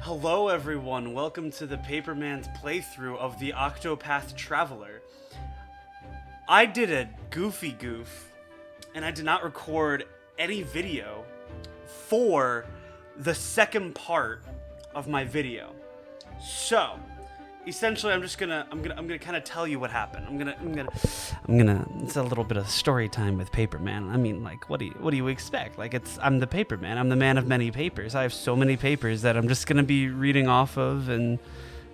Hello everyone, welcome to the Paperman's playthrough of the Octopath Traveler. I did a goofy goof, and I did not record any video for the second part of my video. So, essentially, I'm gonna kind of tell you what happened. I'm gonna. It's a little bit of story time with Paperman. I mean, like, what do you expect? Like, I'm the Paperman. I'm the man of many papers. I have so many papers that I'm just gonna be reading off of, and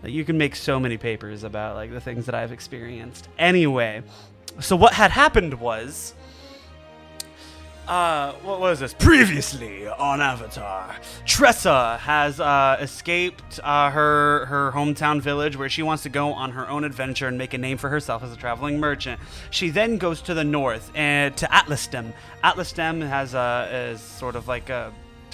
you can make so many papers about like the things that I've experienced. Anyway, so what had happened was. What was this? Previously on Avatar, Tressa has escaped her hometown village where she wants to go on her own adventure and make a name for herself as a traveling merchant. She then goes to the north and to Atlastem. Atlastem is sort of like a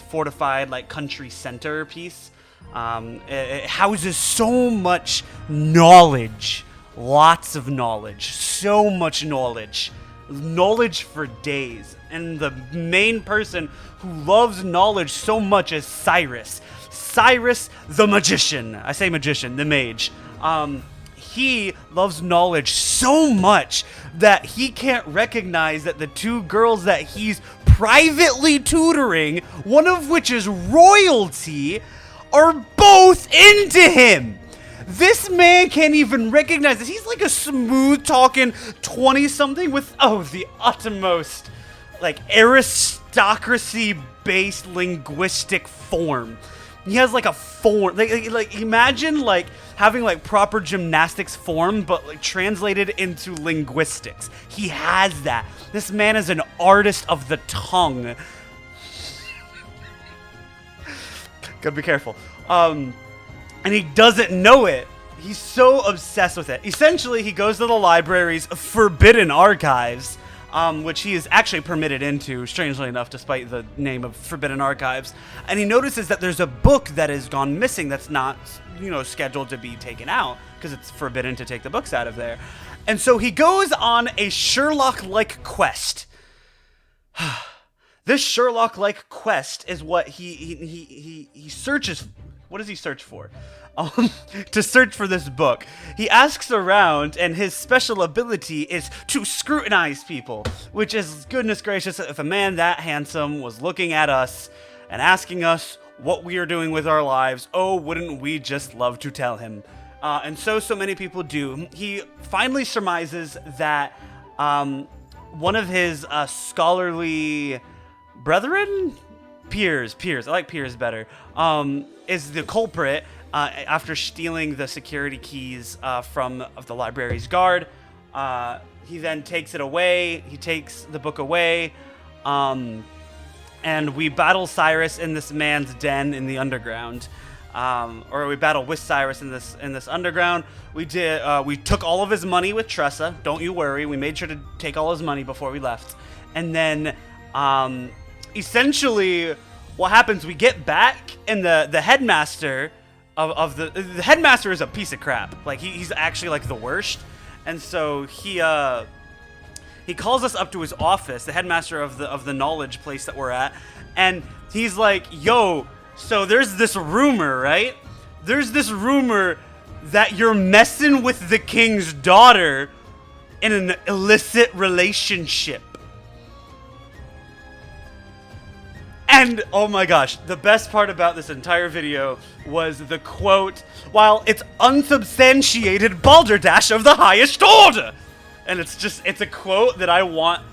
fortified like country center piece. It houses so much knowledge, lots of knowledge, so much knowledge for days. And the main person who loves knowledge so much is Cyrus. Cyrus the magician. I say magician, the mage. He loves knowledge so much that he can't recognize that the two girls that he's privately tutoring, one of which is royalty, are both into him. This man can't even recognize this. He's like a smooth-talking 20-something with, the utmost, like, aristocracy-based linguistic form. He has, like, a form. Like imagine, like, having, like, proper gymnastics form, but, like, translated into linguistics. He has that. This man is an artist of the tongue. Gotta be careful. And he doesn't know it. He's so obsessed with it. Essentially, he goes to the library's forbidden archives, which he is actually permitted into, strangely enough, despite the name of Forbidden Archives. And he notices that there's a book that has gone missing that's not, scheduled to be taken out, because it's forbidden to take the books out of there. And so he goes on a Sherlock-like quest. This Sherlock-like quest is what he searches. What does he search for? To search for this book. He asks around, and his special ability is to scrutinize people, which is, goodness gracious, if a man that handsome was looking at us and asking us what we are doing with our lives, wouldn't we just love to tell him? And so many people do. He finally surmises that one of his scholarly brethren? Peers, I like peers better, is the culprit after stealing the security keys from the library's guard. He then takes it away, he takes the book away, and we battle Cyrus in this man's den in the underground. Or we battle with Cyrus in this underground. We took all of his money with Tressa, don't you worry, we made sure to take all his money before we left. And then, essentially, what happens, we get back, and the headmaster of the headmaster is a piece of crap. Like, he's actually, like, the worst. And so he calls us up to his office, the headmaster of the knowledge place that we're at, and he's like, yo, so there's this rumor, right? There's this rumor that you're messing with the king's daughter in an illicit relationship. And, oh my gosh, the best part about this entire video was the quote, while it's unsubstantiated balderdash of the highest order. And it's a quote that I want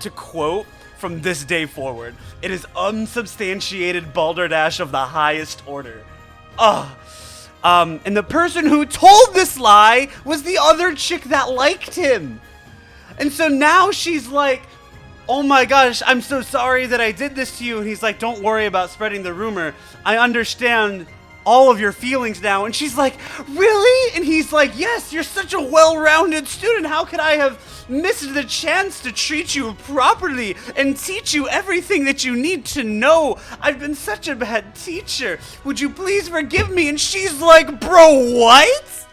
to quote from this day forward. It is unsubstantiated balderdash of the highest order. And the person who told this lie was the other chick that liked him. And so now she's like, oh my gosh, I'm so sorry that I did this to you. And he's like, don't worry about spreading the rumor. I understand all of your feelings now. And she's like, really? And he's like, yes, you're such a well-rounded student. How could I have missed the chance to treat you properly and teach you everything that you need to know? I've been such a bad teacher. Would you please forgive me? And she's like, bro, what?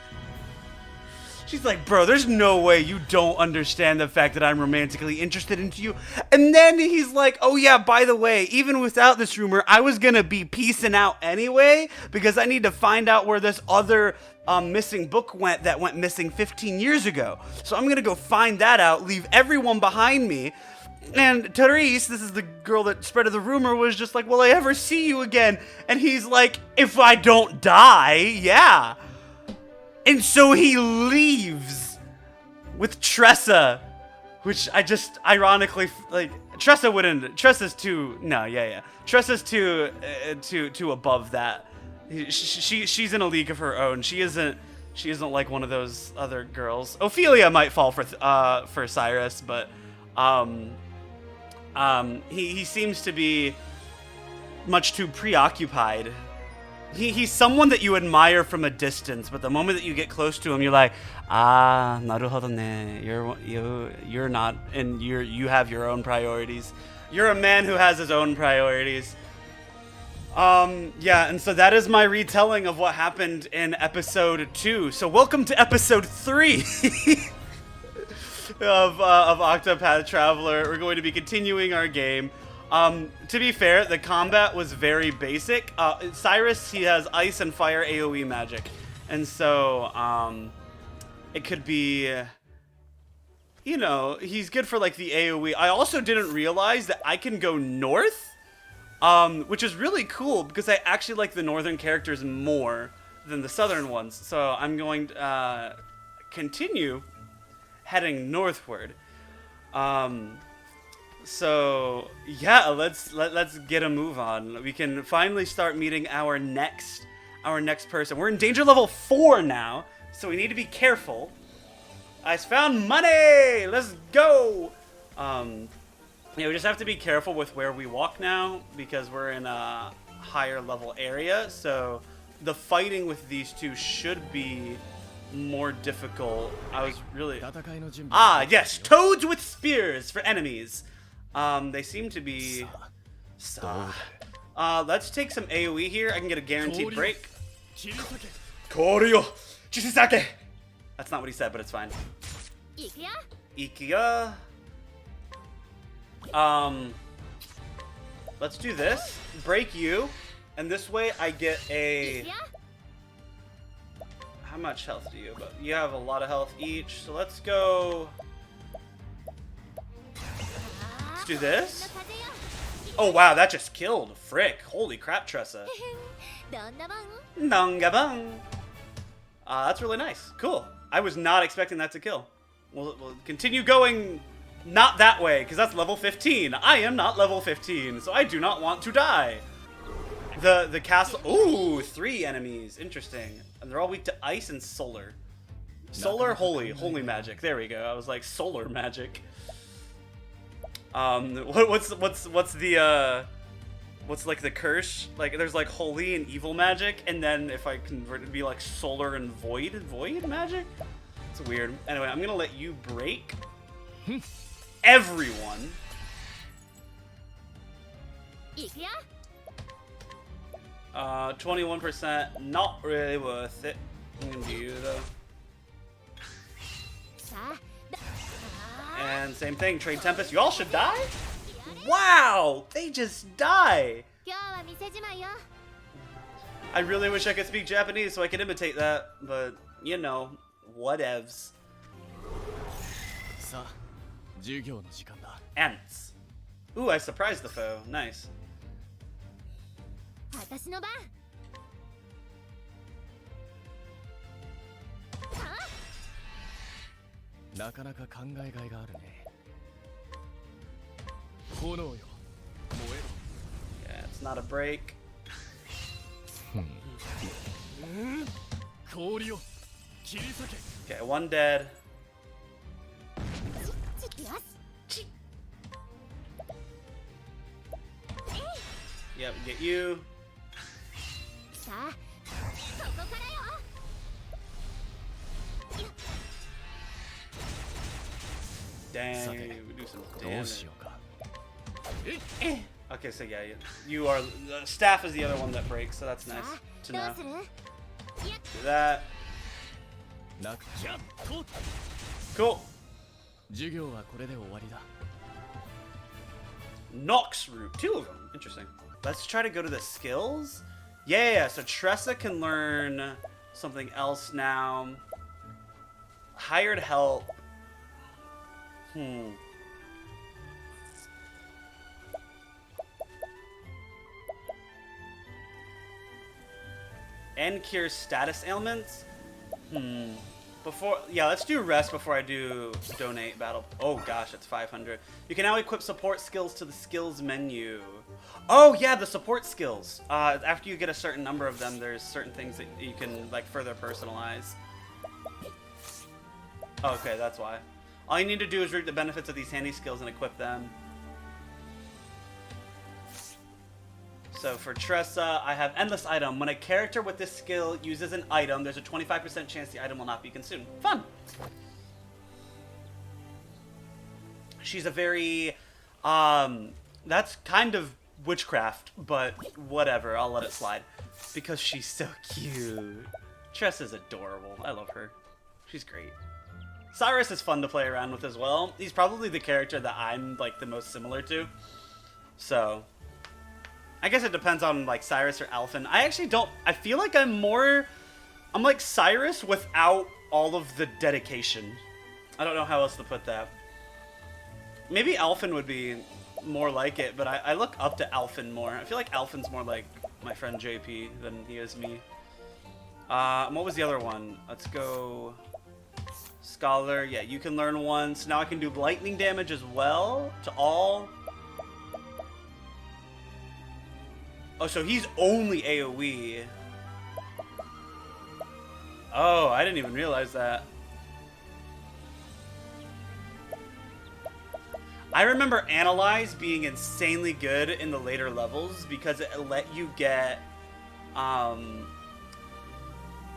She's like, bro, there's no way you don't understand the fact that I'm romantically interested into you. And then he's like, oh yeah, by the way, even without this rumor, I was gonna be peacing out anyway because I need to find out where this other missing book went that went missing 15 years ago. So I'm gonna go find that out, leave everyone behind me. And Therese, this is the girl that spread the rumor, was just like, will I ever see you again? And he's like, if I don't die, yeah. And so he leaves with Tressa, which I just ironically, like, Tressa's too, no, yeah. Tressa's too above that. She's in a league of her own. She isn't like one of those other girls. Ophelia might fall for Cyrus, but he seems to be much too preoccupied. He's someone that you admire from a distance, but the moment that you get close to him, you're like, naruhodo ne. You're not, and you have your own priorities. You're a man who has his own priorities. Yeah, and so that is my retelling of what happened in episode 2. So welcome to episode 3 of Octopath Traveler. We're going to be continuing our game. To be fair, the combat was very basic. Cyrus, he has ice and fire AoE magic. And so, it could be, you know, he's good for like the AoE. I also didn't realize that I can go north, which is really cool because I actually like the northern characters more than the southern ones. So I'm going to continue heading northward. So yeah, let's get a move on. We can finally start meeting our next person. We're in danger level 4 now, so we need to be careful. I found money. Let's go. Yeah, we just have to be careful with where we walk now because we're in a higher level area. So the fighting with these two should be more difficult. I was really yes, toads with spears for enemies. They seem to be... let's take some AoE here. I can get a guaranteed break. Koryo Chisisake! That's not what he said, but it's fine. Ikiya. Let's do this. Break you. And this way I get a... How much health do you have? You have a lot of health each. So let's go... do this. Oh wow, that just killed. Frick. Holy crap, Tressa. Nongabang. That's really nice. Cool. I was not expecting that to kill. We'll continue going not that way, because that's level 15. I am not level 15, so I do not want to die. The castle... Ooh, 3 enemies. Interesting. And they're all weak to ice and solar. Solar, holy magic. There we go. I was like, solar magic. What's like the curse? Like there's like holy and evil magic, and then if I convert it to be like solar and void magic? It's weird. Anyway, I'm gonna let you break everyone. 21%, not really worth it. I'm gonna do you though. And same thing, Trade Tempest. You all should die? Wow! They just die! I really wish I could speak Japanese so I could imitate that, but, you know, whatevs. Ants. Ooh, I surprised the foe. Nice. なかなか考えがいがあるね。炎よ、燃えろ。 Yeah, it's not a break. 氷よ、切り裂け。 Okay, one dead. Yep, get you. Dang, we do some damage. Okay, so yeah, you are. Staff is the other one that breaks, so that's nice to know. Do that. なくやっと Cool. 授業はこれで終わりだ Nox root. 2 of them. Interesting. Let's try to go to the skills. Yeah. So Tressa can learn something else now. Hired help. And cure status ailments. Let's do rest before I do donate battle. Oh gosh, it's 500. You can now equip support skills to the skills menu. Oh yeah, the support skills. After you get a certain number of them, there's certain things that you can like further personalize. Okay, that's why. All you need to do is reap the benefits of these handy skills and equip them. So for Tressa, I have Endless Item. When a character with this skill uses an item, there's a 25% chance the item will not be consumed. Fun! She's a very... that's kind of witchcraft, but whatever. I'll let it slide. Because she's so cute. Tressa's adorable. I love her. She's great. Cyrus is fun to play around with as well. He's probably the character that I'm like the most similar to. So... I guess it depends on like Cyrus or Alphen. I actually don't. I feel like I'm like Cyrus without all of the dedication. I don't know how else to put that. Maybe Alphen would be more like it, but I look up to Alphen more. I feel like Alphen's more like my friend JP than he is me. What was the other one? Let's go Scholar. Yeah, you can learn one. So now I can do lightning damage as well to all. Oh, so he's only AoE. Oh, I didn't even realize that. I remember Analyze being insanely good in the later levels because it let you get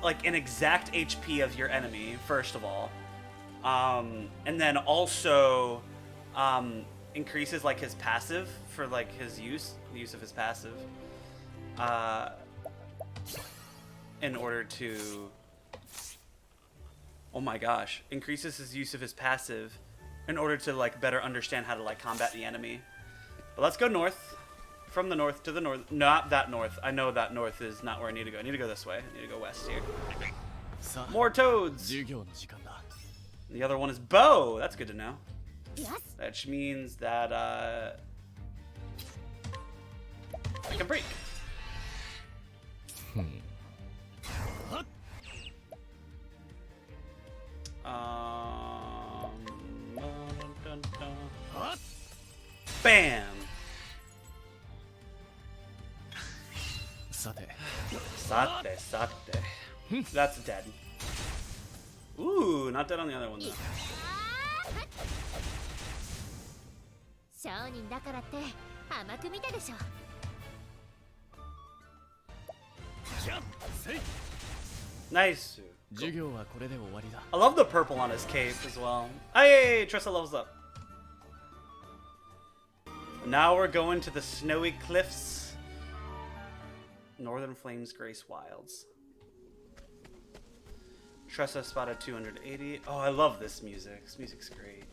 like an exact HP of your enemy, first of all. And then also increases like his passive for like his the use of his passive. In order to... Oh my gosh. Increases his use of his passive in order to like better understand how to like combat the enemy. But let's go north. From the north to the north. Not that north. I know that north is not where I need to go. I need to go this way. I need to go west here. More toads! The other one is bow. That's good to know. Which means that I can break. Bam! Sate. That's dead. Ooh, not dead on the other one though. Nice. Cool. I love the purple on his cape as well. Hey, Tressa levels up. Now we're going to the snowy cliffs. Northern Flames Grace Wilds. Tressa spotted 280. Oh, I love this music. This music's great.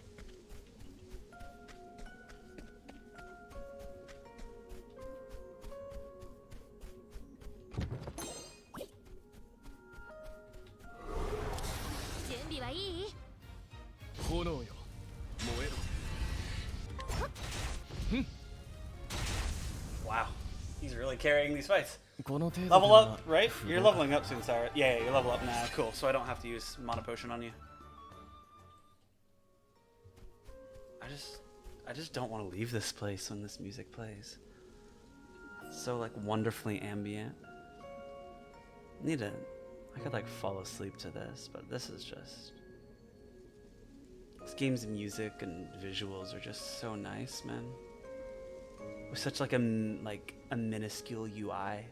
Wow, he's really carrying these fights. Level up, right? You're leveling up soon, Cyrus. Yeah, you level up now. Cool, so I don't have to use Mana Potion on you. I just don't want to leave this place when this music plays. It's so like wonderfully ambient. I could like fall asleep to this, but this is just... This game's music and visuals are just so nice, man. With such like a minuscule UI.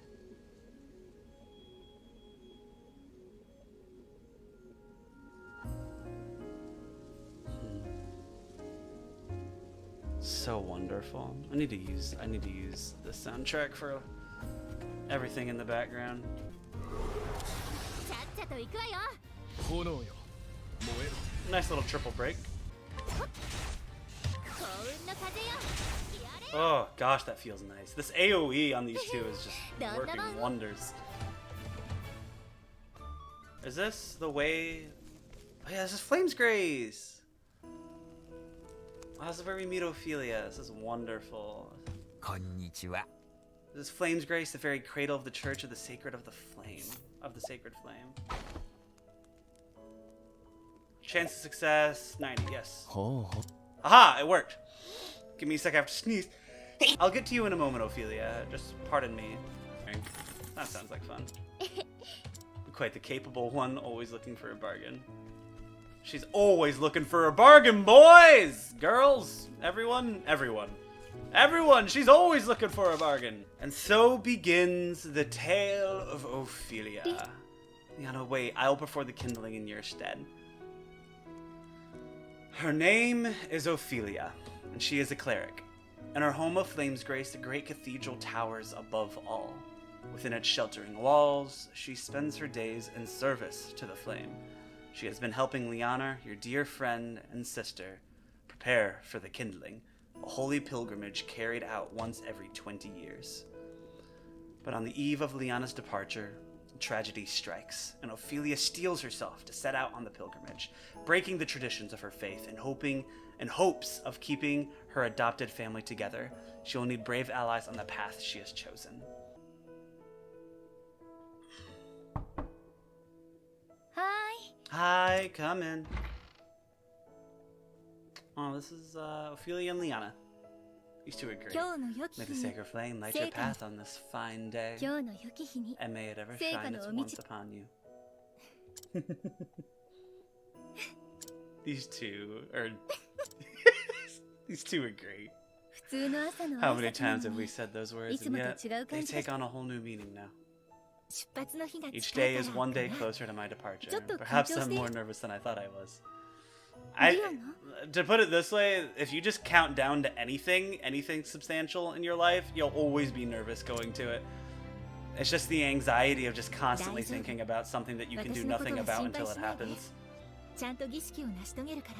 So wonderful. I need to use the soundtrack for everything in the background. 炎よ燃える Nice little triple break. 幸運の風よやれ Oh gosh, that feels nice. This AoE on these two is just working wonders. Is this the way? Oh yeah, this is Flames Grace. Wow, this is where we meet Ophelia. This is wonderful. こんにちは。 This is Flames Grace, the very cradle of the Church of the Sacred of the Flame. Of the Sacred Flame. Chance of success, 90, yes. ほうほう Aha, it worked. Give me a sec, I have to sneeze. I'll get to you in a moment, Ophelia. Just pardon me. That sounds like fun. Quite the capable one, always looking for a bargain. She's always looking for a bargain, boys! Girls, everyone, everyone. Everyone, she's always looking for a bargain. And so begins the tale of Ophelia. Liana, wait, I'll perform the kindling in your stead. Her name is Ophelia, and she is a cleric. In her home of Flames Grace, the great cathedral towers above all. Within its sheltering walls, she spends her days in service to the flame. She has been helping Liana, your dear friend and sister, prepare for the kindling, a holy pilgrimage carried out once every 20 years. But on the eve of Liana's departure, tragedy strikes, and Ophelia steels herself to set out on the pilgrimage, breaking the traditions of her faith and hopes of keeping her adopted family together. She will need brave allies on the path she has chosen. Hi, come in. Oh, this is Ophelia and Liana. These two are great. May the sacred flame light your path on this fine day, and may it ever shine its warmth upon you. These two are these two are great. How many times have we said those words, and yet they take on a whole new meaning now. Each day is one day closer to my departure. Perhaps I'm more nervous than I thought I was. To put it this way, if you just count down to anything substantial in your life, you'll always be nervous going to it. It's just the anxiety of just constantly thinking about something that you can do nothing about until it happens.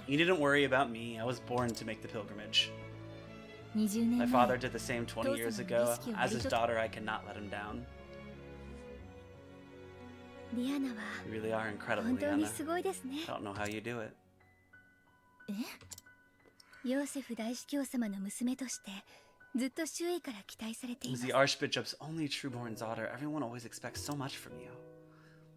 You didn't worry about me. I was born to make the pilgrimage. My father did the same 20 years ago. As his daughter, I cannot let him down. You really are incredible, Liana. I don't know how you do it. As the Archbishop's only trueborn daughter, everyone always expects so much from you.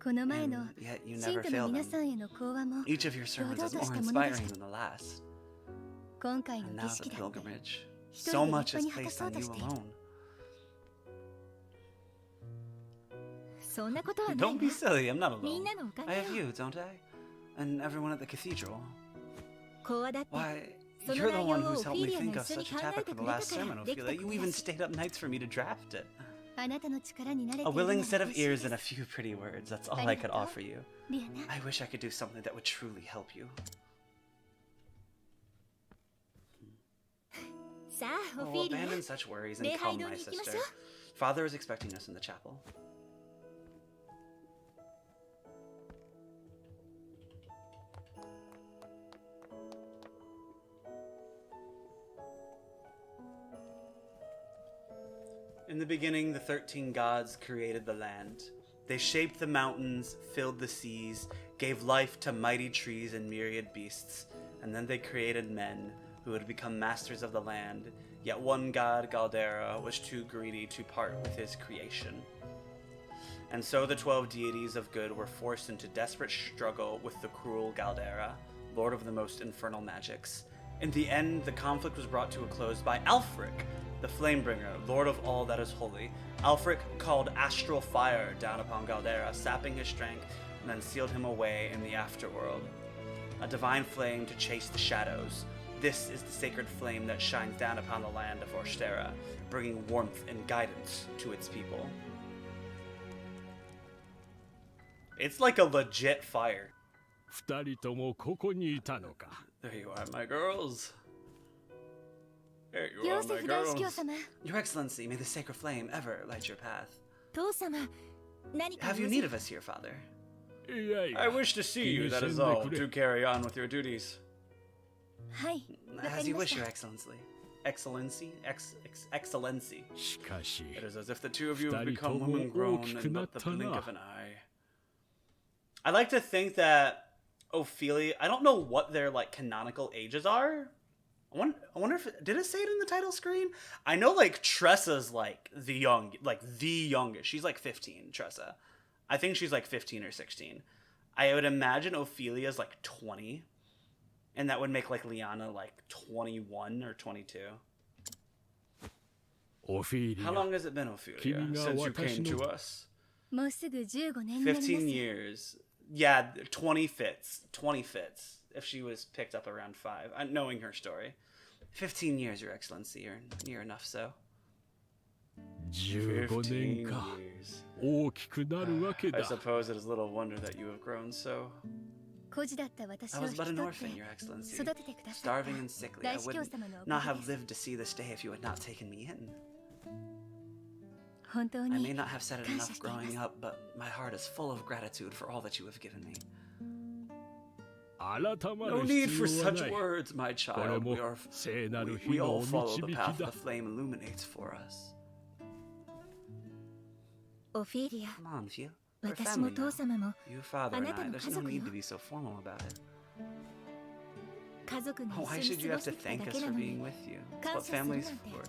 And yet you never fail them. Each of your sermons is more inspiring than the last. And now the pilgrimage. So much is placed on you alone. Don't be silly, I'm not alone. I have you, don't I? And everyone at the cathedral. Why, you're the one who's helped me think of such a topic for the last sermon, Ophelia. You even stayed up nights for me to draft it. A willing set of ears and a few pretty words, that's all I could offer you. I wish I could do something that would truly help you. Oh, abandon such worries and come, my sister. Father is expecting us in the chapel. In the beginning, the 13 gods created the land. They shaped the mountains, filled the seas, gave life to mighty trees and myriad beasts, and then they created men who would become masters of the land. Yet one god, Galdera, was too greedy to part with his creation. And so the 12 deities of good were forced into desperate struggle with the cruel Galdera, lord of the most infernal magics. In the end, the conflict was brought to a close by Alfric, the Flamebringer, lord of all that is holy. Alfric called astral fire down upon Galdera, sapping his strength, and then sealed him away in the afterworld. A divine flame to chase the shadows. This is the sacred flame that shines down upon the land of Orstera, bringing warmth and guidance to its people. It's like a legit fire. 二人ともここにいたのか There you are, my girls. There you are, my girls. Your Excellency, may the sacred flame ever light your path. Have you need of us here, Father? I wish to see you, that is all. Do carry on with your duties. はい、わか As り you ま wish, した Your Excellency. Excellency. しかし It is as if the two of you have become women grown in but the blink of an eye. I like to think that Ophelia, I don't know what their like canonical ages are. I wonder if did it say it in the title screen? I know like Tressa's like the youngest. She's like 15, Tressa. I think she's like 15 or 16. I would imagine Ophelia's like 20. And that would make like Liana like 21 or 22. How long has it been, Ophelia, since you came to us? もうすぐ15年になります。 15 years. Yeah, 20 fits. 20 fits. If she was picked up around 5. Knowing her story. 15 years, Your Excellency. You're near enough so. 15 15 年か years. 大きくなるわけ I だ suppose it is little wonder that you have grown so. 孤児だった私 I を was 引き but 取 an って orphan, Your Excellency. 育ててくださった Starving and sickly. 大 I 司教 would 様のお not かげ have です lived to see this day if you had not taken me in. 本当 I may に not have said it 感謝 enough しています growing up, but my heart is full of gratitude for all that you have given me. 改ま No る need 必 for 要は such ない words, my これ も child.聖なる火 We の all お follow the 導き path the だ flame illuminates for us. オフィリア Come on, Fia. We're 私も family 父 now. 様も You, father, and I. Anata no There's no kazoku need yo. to be so formal about it. 家族が Why 一緒 should に you 過 have ごして to きた thank だ us けな for の being に with you? It's 感 what 謝する family's なんて for.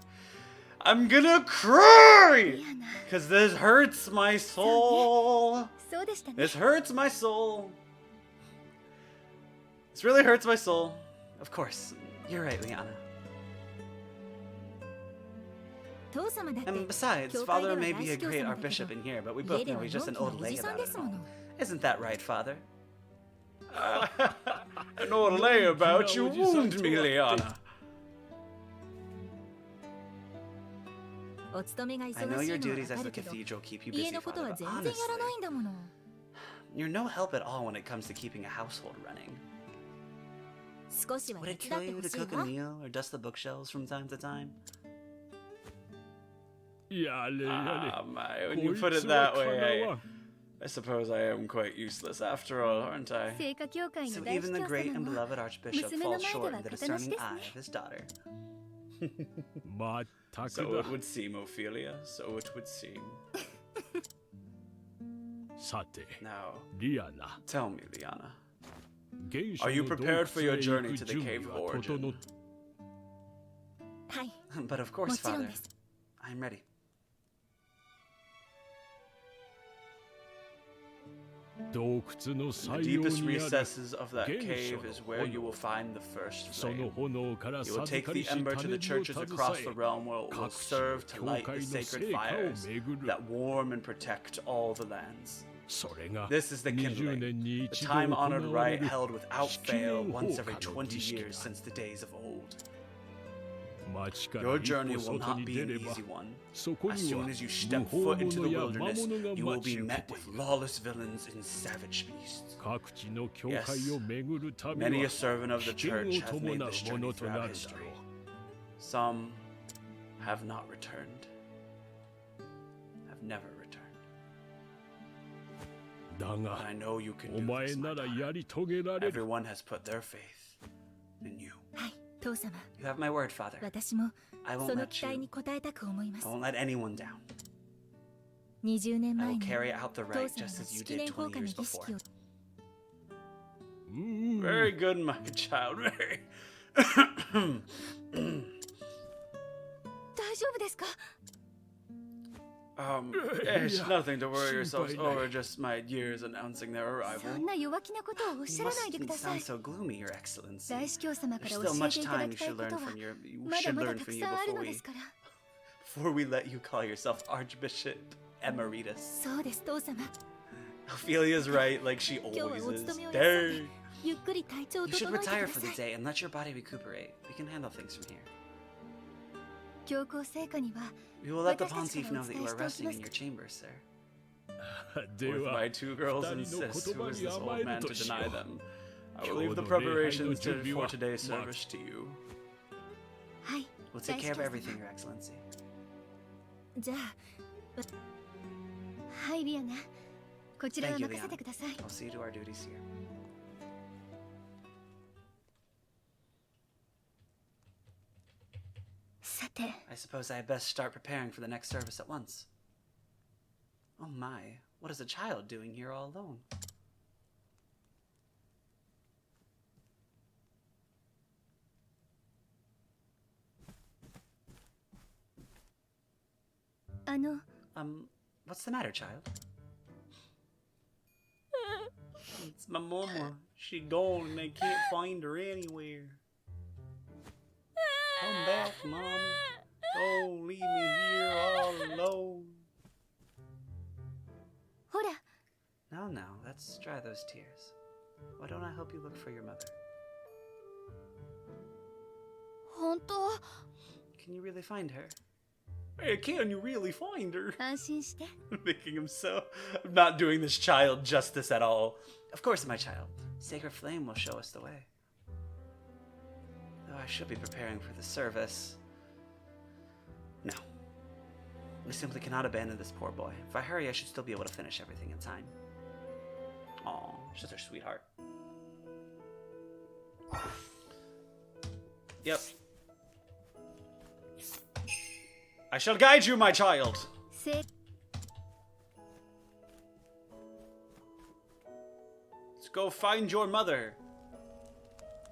I'm gonna cry! 嫌な Because this hurts my soul. そうでしたね This hurts my soul. This really hurts my soul. Of course. You're right, Liana. 父様だって And besides, 教会で father は may 大 be a 司教 great 様だけど archbishop in here, but we 家 both で know は he's just のん an きな old おじ lay さん about で it すもの all. Isn't that right, father? An old lay about you wound me, Liana. お勤めが忙し I い know の your は duties わ as か the るけど cathedral keep you 家 busy, のこと father, は but 全然やら honestly, ないんだもの you're no help at all when it comes to keeping a household running. 少しは Would 手 it 伝 kill って you ほ to しい cook a わ meal or dust the bookshelves from time to time? やれや Ah, my, れ when you こ put い it つは that かな way, わん I suppose I am quite useless after all, aren't I? 聖火教会 So の大 even 司 the 教 great 様 and も beloved archbishop 娘の falls 前で short は in the 形なし discerning です eye ね of his daughter. まったく So だ it would seem, Ophelia. So it would seem. さて Now, リアナ tell me, Liana. 原初 Are you の洞 prepared for your 窟へ journey 行 to く the 準 cave 備 of は整っ origin? はい But of も course, ちろん father. です I'm ready. The 洞窟の The 最後 deepest にある recesses of that Genso cave no is where you will hono. find the first その flame. 炎から You will 授 take か the りし ember to 種 the 火を churches 携 across え the realm where it will 各地 serve to 教 light 会 the の sacred 聖火を fires 巡る that warm and protect all the lands. それが This is the 20 kindling, 年に the 一度 time-honored 行われ rite る held without 式 fail 年 once 放 every 火の儀 20式 years だ since the days of old. 町から Your 一 journey 歩 will 外 not に be 出 an れば easy one. そこ As には soon as you 無 step 法 foot into 者 the や魔 wilderness, 物が you will 待 be ち受け met て with いる lawless villains and savage beasts. 各地の教 Yes. 会を巡る旅 Many a は servant of the 危険 church を has 伴 made う this も journey のとな throughout るだろ history. Some have not returned. Have never returned. うだ But が I know you can お do 前 this, な my ら daughter. やり遂げられる Everyone has put their faith in you. はい父様 You have my word, Father. 私も I そ won't の let 期待 you. に応えたく思いま I す won't let anyone down. 20年 I 前 will に carry out the 父 rite 様 just が as you 式 did 年放 20火の years 儀式 before. をうん Very good, my child. Very. 大丈夫ですか It's nothing to worry yourselves 心配ない。 over. Just my years announcing their そ arrival. んな弱気なことをおっし You ゃらないでく mustn't ださ sound い so gloomy, Your Excellency. 大司教様か There's ら教 still え much ていた time だ you きたい should こ learn とは from your. You まだ should まだ learn たく from you さんあるの before で we すから before we let you call yourself Archbishop Emeritus. そうです父様 Ophelia's right, like she 今日は always お is. 勤めを休ん Dang. でゆっくり体調を You should 整えてく retire だ for さ the い day and let your body recuperate. We can handle things from here. 教皇聖火には We will let the 私たち Pontiff から know お that 伝 you え are しておき resting ま in す your chambers, sir. で With は my two girls 二人の insist, 言 who 葉 is に this 甘 old え man る to としよ deny う them? I 今 will 日 leave the の礼拝の preparations 準備 for は today's 待つ service to you. はい We'll take 大 care 司 of 教 everything, 様 Your Excellency. じゃあはいリアナこちらは Thank you, 任せて Leon. ください。 I'll see you to our duties here. さて、 I suppose I had best start preparing for the next service at once. Oh my, what is a child doing here all alone? 「 What's the matter, child? It's my mama. She gone and they can't find her anywhere. Come back, mama. Don't leave me here all alone. ほら、 Now, let's dry those tears. Why don't I help you look for your mother? 本当 Can you really find her? Hey, can you really find her? 安心して。 Making him so... I'm not doing this child justice at all. Of course, my child. Sacred Flame will show us the way. Though I should be preparing for the service. No. We simply cannot abandon this poor boy. If I hurry, I should still be able to finish everything in time. Aw, she's her sweetheart. Yep. I shall guide you, my child. せ Let's go find your mother,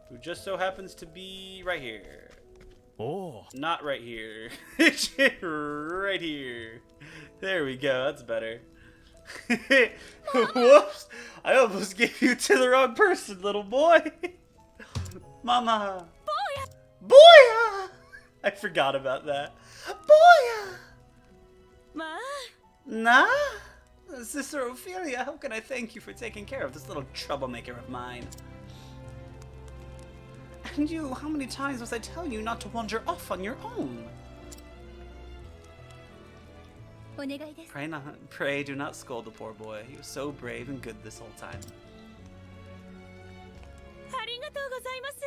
who just so happens to be right here. Oh. Not right here. Right here. There we go. That's better. Whoops. I almost gave you to the wrong person, little boy. Mama. Boya. Boya. I forgot about that. Boya. まあ Nah? Sister Ophelia, how can I thank you for taking care of this little troublemaker of mine? And you, how many times must I tell you not to wander off on your own? お願いです。 Pray not, pray do not scold the poor boy. He was so brave and good this whole time. ありがとうございます。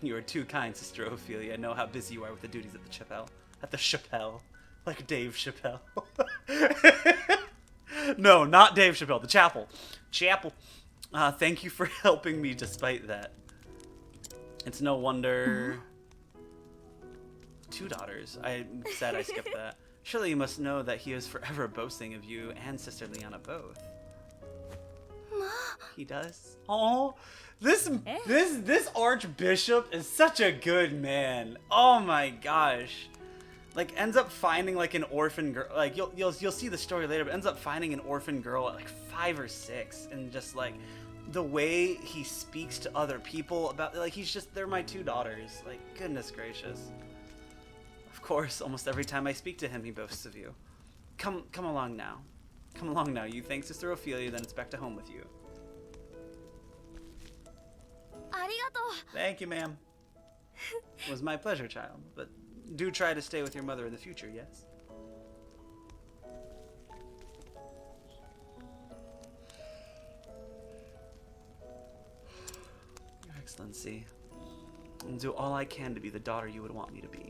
You are too kind, Sister Ophelia. I know how busy you are with the duties at the chapel. At the chapel. Like Dave Chappelle. No, not Dave Chappelle. The chapel. Chapel. Thank you for helping me despite that. It's no wonder... 2 daughters. I said I skipped that. Surely you must know that he is forever boasting of you and Sister Liana both. He does? Oh, this archbishop is such a good man. Oh my gosh. Like ends up finding like an orphan girl. Like you'll see the story later, but ends up finding an orphan girl at like 5 or 6, and just like the way he speaks to other people about, like, he's just, they're my 2 daughters. Like, goodness gracious. Of course, almost every time I speak to him, he boasts of you. Come along now. Come along now. You thank Sister Ophelia, then it's back to home with you. ありがとう。 Thank you, ma'am. It was my pleasure, child. But do try to stay with your mother in the future, yes? Your Excellency, I'll do all I can to be the daughter you would want me to be.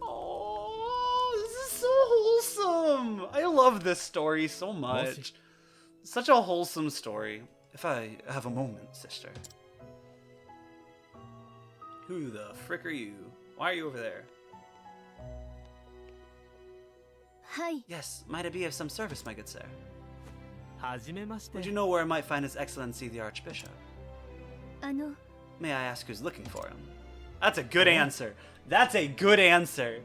Oh, this is so wholesome! I love this story so much. Such a wholesome story. If I have a moment, sister. Who the frick are you? Why are you over there? はい。 Yes, might I be of some service, my good sir? はじめまして Would you know where I might find His Excellency the Archbishop? あの、 May I ask who's looking for him? That's a good answer. That's a good answer.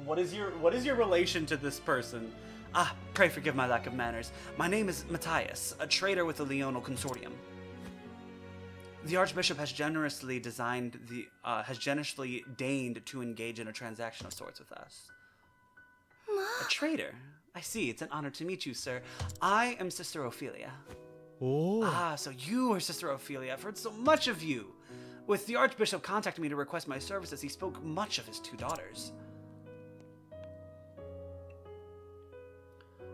What is your relation to this person? Ah, pray forgive my lack of manners. My name is Matthias, a trader with the Leonal Consortium. The Archbishop has generously deigned to engage in a transaction of sorts with us. A trader? I see. It's an honor to meet you, sir. I am Sister Ophelia. おお Ah, so you are Sister Ophelia. I've heard so much of you. With the Archbishop contacting me to request my services, he spoke much of his 2 daughters.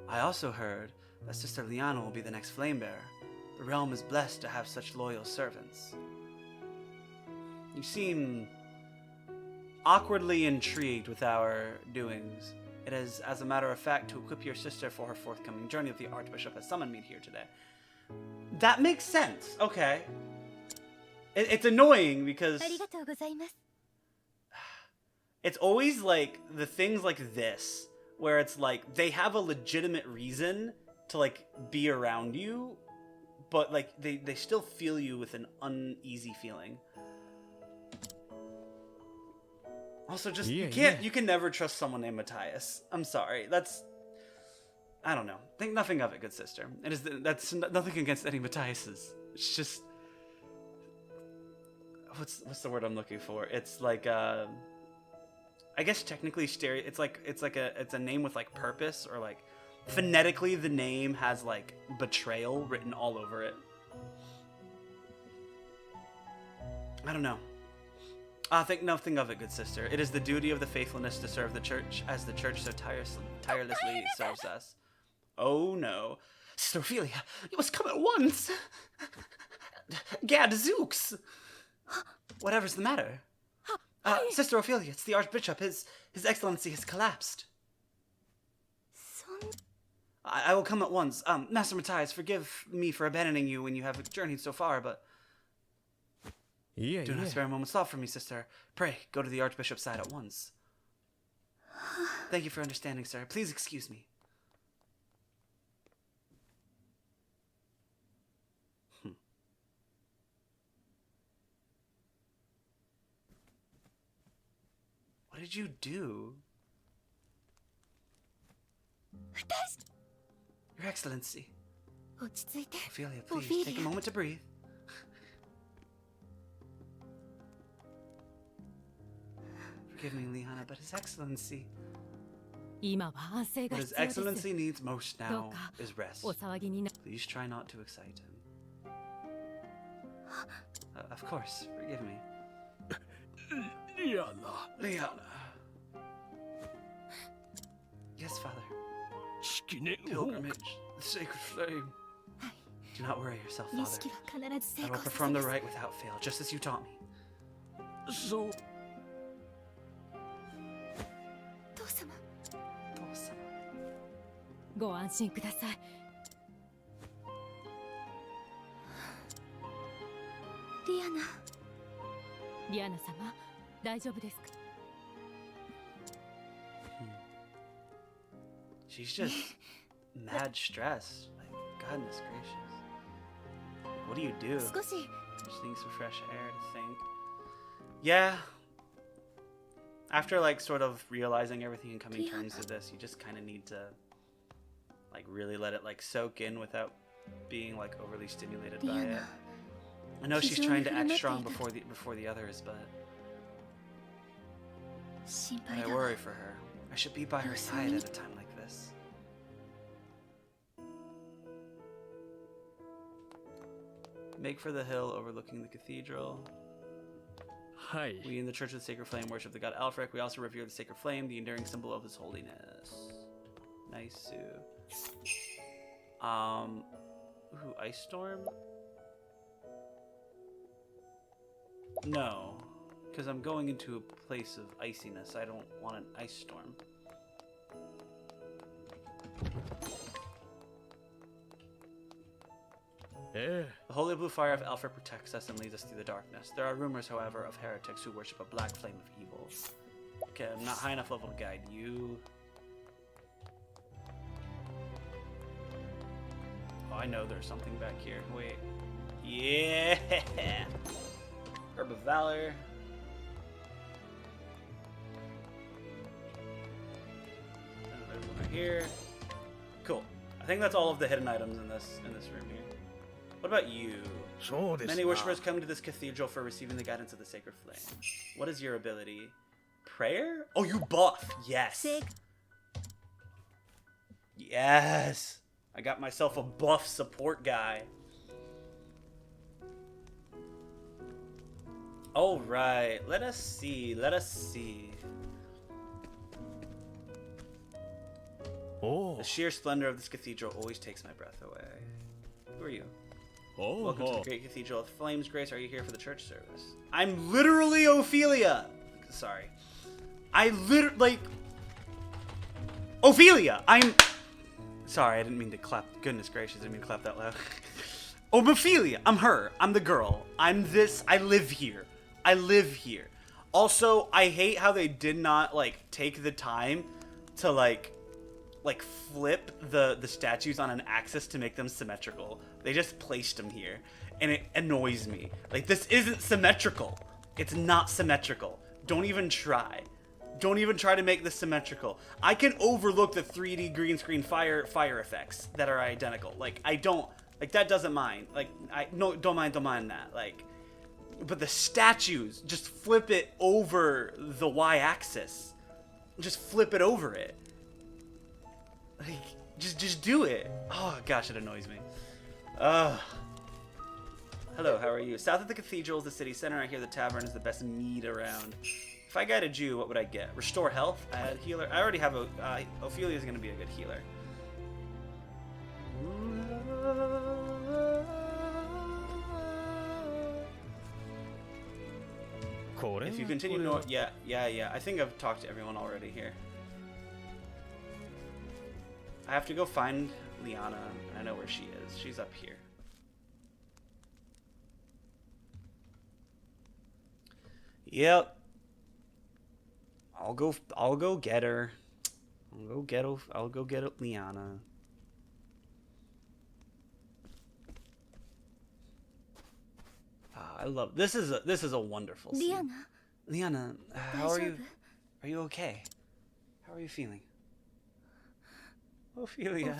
I also heard that Sister Liana will be the next flame bearer. The realm is blessed to have such loyal servants. You seem awkwardly intrigued with our doings. It is, as a matter of fact, to equip your sister for her forthcoming journey that the Archbishop has summoned me here today. That makes sense. Okay. It's annoying because ありがとうございます。 it's always like the things like this where it's like they have a legitimate reason to like be around you, but like they still feel you with an uneasy feeling. Also, just you can never trust someone named Matthias. I'm sorry. I don't know. Think nothing of it, good sister. That's nothing against any Matthiases. It's just what's the word I'm looking for? It's like I guess technically it's a name with like purpose, or like phonetically the name has like betrayal written all over it. I don't know. Think nothing of it, good sister. It is the duty of the faithfulness to serve the church, as the church so tirelessly serves us. Oh no. Sister Ophelia, you must come at once! Gadzooks! Whatever's the matter? Sister Ophelia, it's the Archbishop. His Excellency has collapsed. I will come at once. Master Matthias, forgive me for abandoning you when you have journeyed so far, but... Do not spare a moment's thought for me, sister. Pray, go to the Archbishop's side at once. Thank you for understanding, sir. Please excuse me. What did you do? Your Excellency. 落ち着いて。 Ophelia, please take a moment to breathe. Forgive me, Liana, but His Excellency. 今は安静が What His 必要です。 Excellency needs most ど now うか is rest. お騒ぎにな。 Please try not to excite him. Of course, forgive me. リアナ、 Liana. Yes, Father. 式年報 Pilgrimage, the sacred flame. Do not worry yourself, 儀 Father. 式は必ず I 成 will 功さ perform せ the ます。 rite without fail, just as you taught me. そう。父様、 Awesome. ご安心ください。リアナ。リアナ様、大丈夫ですか？ She's just mad stressed. Like, goodness gracious. What do you do? 少し She thinks for fresh air to think. Yeah. After like sort of realizing everything and coming to terms with this, you just kind of need to like really let it like soak in without being like overly stimulated by it. I know she's trying to act strong before the others, but 心 I 配だわ。 worry for her. I should be by her side at a time like this. Make for the hill overlooking the cathedral. はい。 We in the Church of the Sacred Flame worship the god Alfric. We also revere the Sacred Flame, the enduring symbol of his holiness. Nice. Ooh, Ice Storm? No, because I'm going into a place of iciness. I don't want an ice storm. The holy blue fire of Alfred protects us and leads us through the darkness. There are rumors, however, of heretics who worship a black flame of evil. Okay, I'm not high enough level to guide you. Oh, I know there's something back here. Wait. Yeah! Herb of Valor. There's one right here. Cool. I think that's all of the hidden items in this room here. What about you? そうです Many な。 worshippers come to this cathedral for receiving the guidance of the sacred flame. What is your ability? Prayer? Oh, you buff! Yes! Sig. Yes! I got myself a buff support guy. Alright, let us see. Oh. The sheer splendor of this cathedral always takes my breath away. Who are you? Welcome to the great cathedral of Flames, Grace. Are you here for the church service? I'm literally Ophelia! Sorry. I literally, like... Ophelia, I'm... Sorry, I didn't mean to clap. Goodness gracious, I didn't mean to clap that loud. Oh, Ophelia, I'm her. I'm the girl. I'm this. I live here. I live here. Also, I hate how they did not, like, take the time to, like flip the statues on an axis to make them symmetrical. They just placed them here, and it annoys me. Like, this isn't symmetrical. It's not symmetrical. Don't even try. Don't even try to make this symmetrical. I can overlook the 3D green screen fire effects that are identical. Like, I don't, like, that doesn't mind. Like, don't mind that. Like, but the statues, just flip it over the y-axis. Just flip it over it. Like, just do it. Oh gosh, it annoys me. Hello, how are you? South of the cathedral is the city center. I hear the tavern is the best mead around. If I guided you, what would I get? Restore health? I had healer. I already have a. Ophelia is going to be a good healer. If you continue north, yeah. I think I've talked to everyone already here. I have to go find Liana. I know where she is. She's up here. Yep. I'll go get her. I'll go get Liana. I love this is a wonderful scene. Liana, how are you? Are you okay? How are you feeling? Ophelia.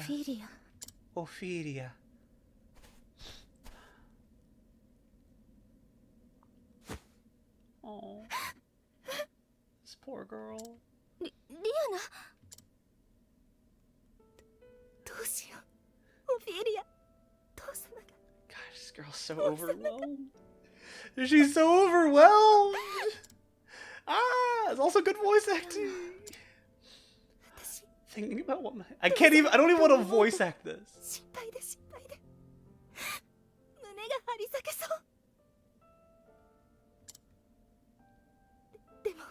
Oh, this poor girl. Liana. どうしよう。オフィリア。父様が。 Gosh, this girl's so overwhelmed. She's so overwhelmed. It's also good voice acting. Thinking about what I don't even want to voice act this. 心配で胸が張り裂けそう。でも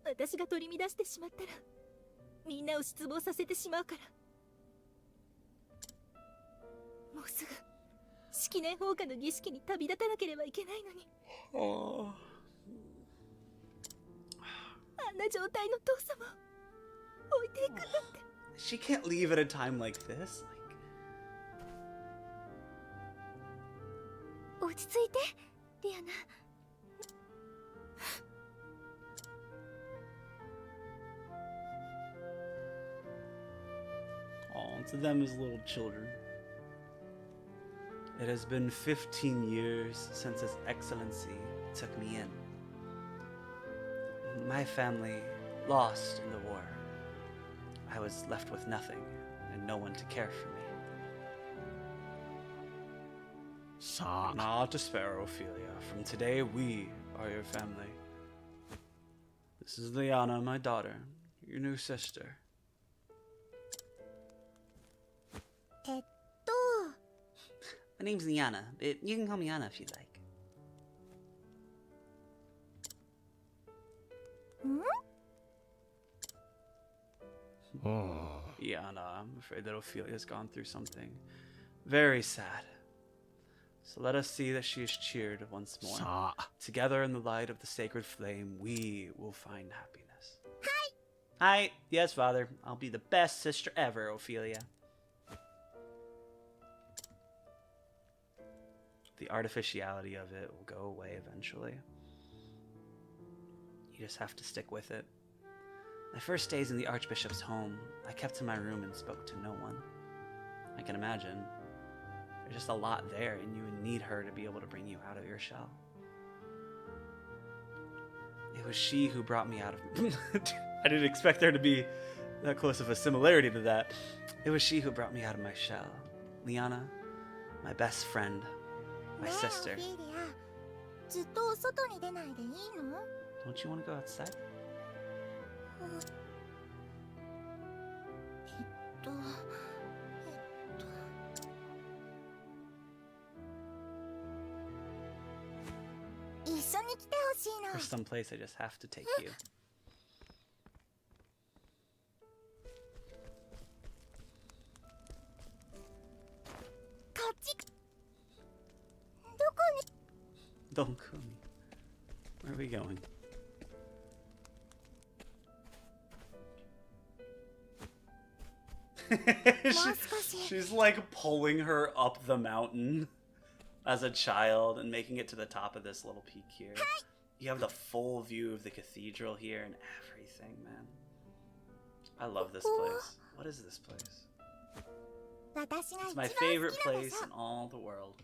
私が取り乱してしまったらみんなを失望させてしまうから。もうすぐ式年放火の儀式に旅立たなければいけないのに。あんな状態の父様を置いていくなんて。 She can't leave at a time like this. Like... 落ち着いて、リアナ。Oh, to them as little children. It has been 15 years since His Excellency took me in. My family lost in the war. I was left with nothing and no one to care for me. Not despair, Ophelia. From today, we are your family. This is Liana, my daughter, your new sister. My name's Liana. You can call me Anna if you like. Liana, I'm afraid that Ophelia's gone through something very sad. So let us see that she is cheered once more. Together in the light of the sacred flame, we will find happiness. Hi! Yes, Father. I'll be the best sister ever, Ophelia. The artificiality of it will go away eventually. You just have to stick with it. My first days in the Archbishop's home, I kept in my room and spoke to no one. I can imagine. There's just a lot there, and you would need her to be able to bring you out of your shell. It was she who brought me out of... I didn't expect there to be that close of a similarity to that. It was she who brought me out of my shell. Liana, my best friend, my sister. Don't you want to go outside? For some place I just have to take you. Don't kill me. Where are we going? She's like pulling her up the mountain as a child and making it to the top of this little peak here. You have the full view of the cathedral here and everything, man. I love this place. What is this place? It's my favorite place in all the world.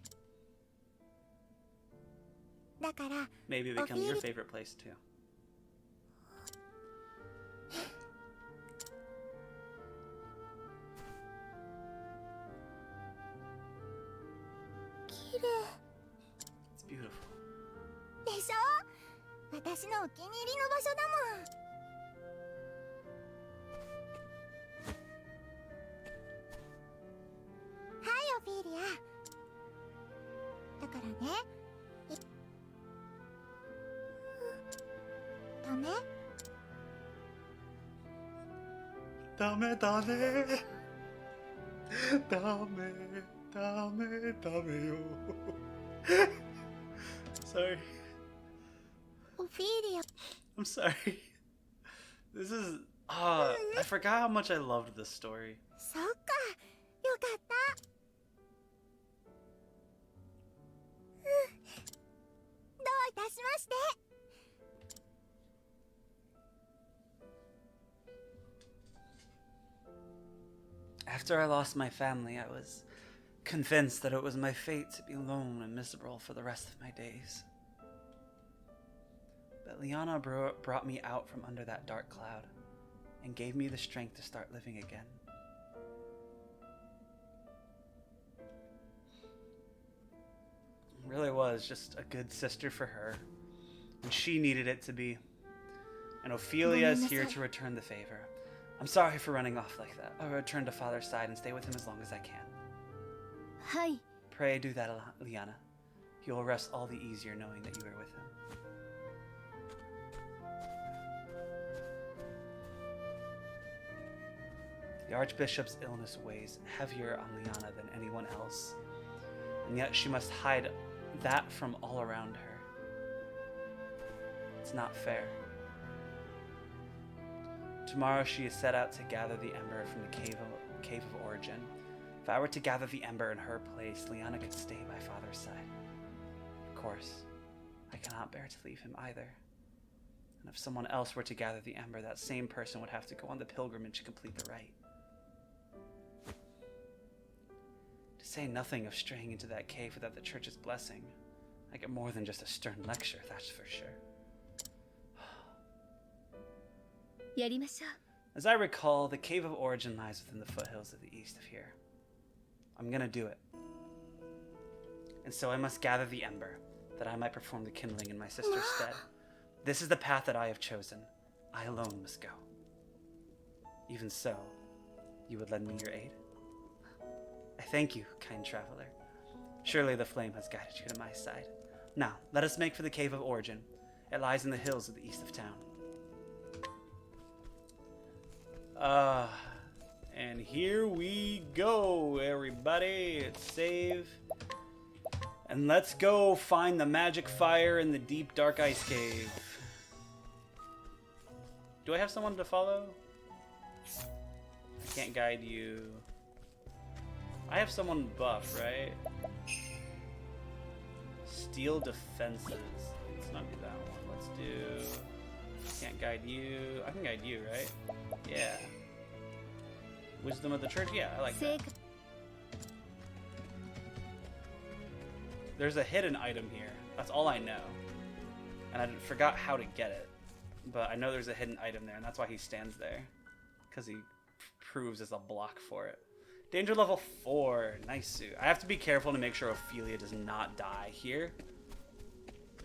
Maybe it becomes your favorite place too. It's beautiful. でしょ？私のお気に入りの場所だもん。はい、オフィリア。だからね。ダメ？ダメだね。ダメダメダメよ。Sorry. Ophelia. I'm sorry. This is I forgot how much I loved this story. そっか。よかった。どういたしまして。After I lost my family, I was convinced that it was my fate to be alone and miserable for the rest of my days. But Liana brought me out from under that dark cloud and gave me the strength to start living again. It really was just a good sister for her when she needed it to be. And Ophelia is here to return the favor. I'm sorry for running off like that. I'll return to Father's side and stay with him as long as I can. はい。 Pray do that, Liana. He will rest all the easier knowing that you are with him. The Archbishop's illness weighs heavier on Liana than anyone else, and yet she must hide that from all around her. It's not fair. Tomorrow she is set out to gather the ember from the cave of origin. If I were to gather the ember in her place, Liana could stay by Father's side. Of course, I cannot bear to leave him either. And if someone else were to gather the ember, that same person would have to go on the pilgrimage to complete the rite. To say nothing of straying into that cave without the church's blessing, I get more than just a stern lecture, that's for sure. やりましょう。 As I recall, the cave of origin lies within the foothills of the east of here. I'm gonna do it. And so I must gather the ember, that I might perform the kindling in my sister's stead. This is the path that I have chosen. I alone must go. Even so, you would lend me your aid? I thank you, kind traveler. Surely the flame has guided you to my side. Now, let us make for the cave of origin. It lies in the hills of the east of town. And here we go, everybody. It's save. And let's go find the magic fire in the deep, dark ice cave. Do I have someone to follow? I can't guide you. I have someone buff, right? Steel defenses. Let's not do that one. Let's do... Can't guide you. I can guide you, right? Yeah. Wisdom of the church? Yeah, I like that. There's a hidden item here. That's all I know. And I forgot how to get it. But I know there's a hidden item there, and that's why he stands there. Because he proves as a block for it. Danger level 4. Nice suit. I have to be careful to make sure Ophelia does not die here.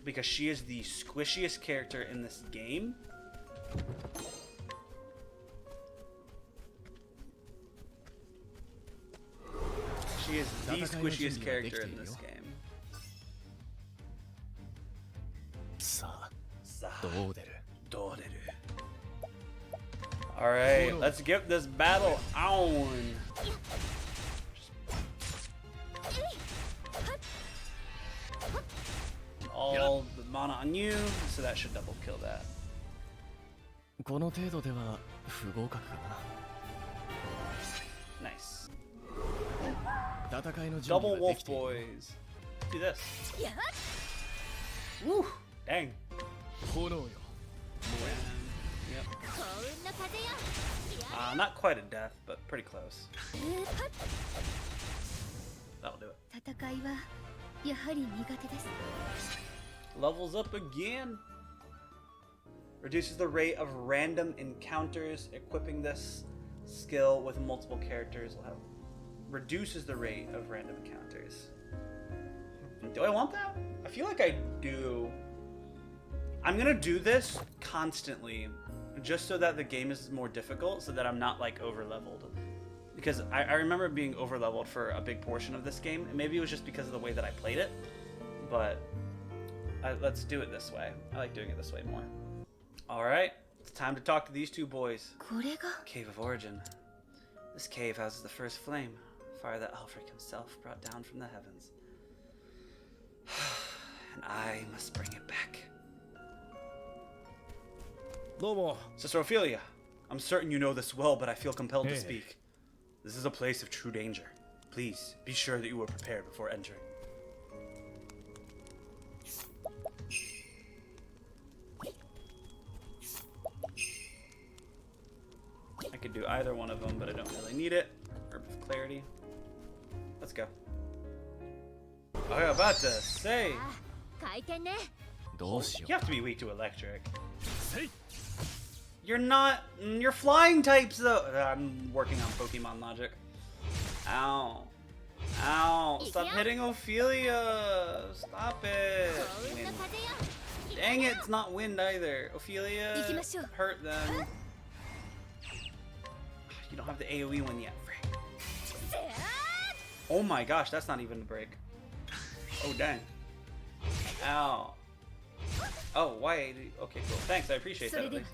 Because she is the squishiest character in this game. She is the squishiest character in this game. さあ Sa- どう出る Doderu. Alright, let's get this battle on. all the mana on you, so that should double kill that. この程度では不合格か Nice. な。戦いの準 Double 備はで wolf きている。 boys. Do this. やっ Woo! Dang. 炎よ。 Yep. 幸運の風よ Not quite a death, but pretty close. That'll do it. 戦いはやはり苦手です Levels up again. Reduces the rate of random encounters. Equipping this skill with multiple characters will have reduces the rate of random encounters. Do I want that? I feel like I do. I'm gonna do this constantly, just so that the game is more difficult, so that I'm not like over leveled. Because I remember being over leveled for a big portion of this game, and maybe it was just because of the way that I played it. But let's do it this way. I like doing it this way more. All right, it's time to talk to these two boys. これが Cave of Origin. This cave houses the first flame, fire that Alfred himself brought down from the heavens. And I must bring it back. どうも。 Sister Ophelia, I'm certain you know this well, but I feel compelled to Hey. speak. This is a place of true danger. Please, be sure that you are prepared before entering. I could do either one of them, but I don't really need it. Herb of Clarity. Let's go. I was about to say, 回転ねどうしよ you have to be weak to electric. う。せい。 You're not. You're flying types, though. I'm working on Pokemon logic. Ow. Ow. Stop hitting Ophelia. Stop it. 幸運の風よ Dang it, it's not wind either. Ophelia, 行きましょう。 hurt them. You don't have the AoE one yet. Frick. せー Oh my gosh, that's not even a break. Oh, dang. Ow. Oh, why? Okay, cool. Thanks, I appreciate that at least.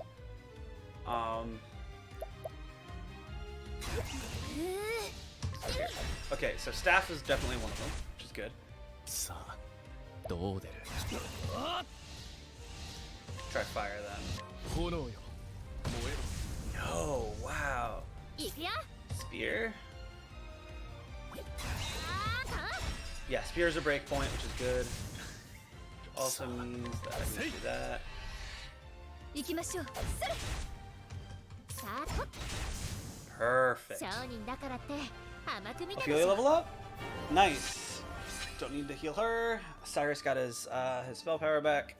Okay, so staff is definitely one of them, which is good. さあ、どう出る。 Try fire then. 炎よ。燃え No, wow. いくよ Spear? あーか Yeah, spear is a break point, which is good. Which also means that I can do that. 行きましょうそれさあと Perfect. 商人だからって甘く見たでし Ophelia ょ level up? Nice. Don't need to heal her. Cyrus got his spell power back.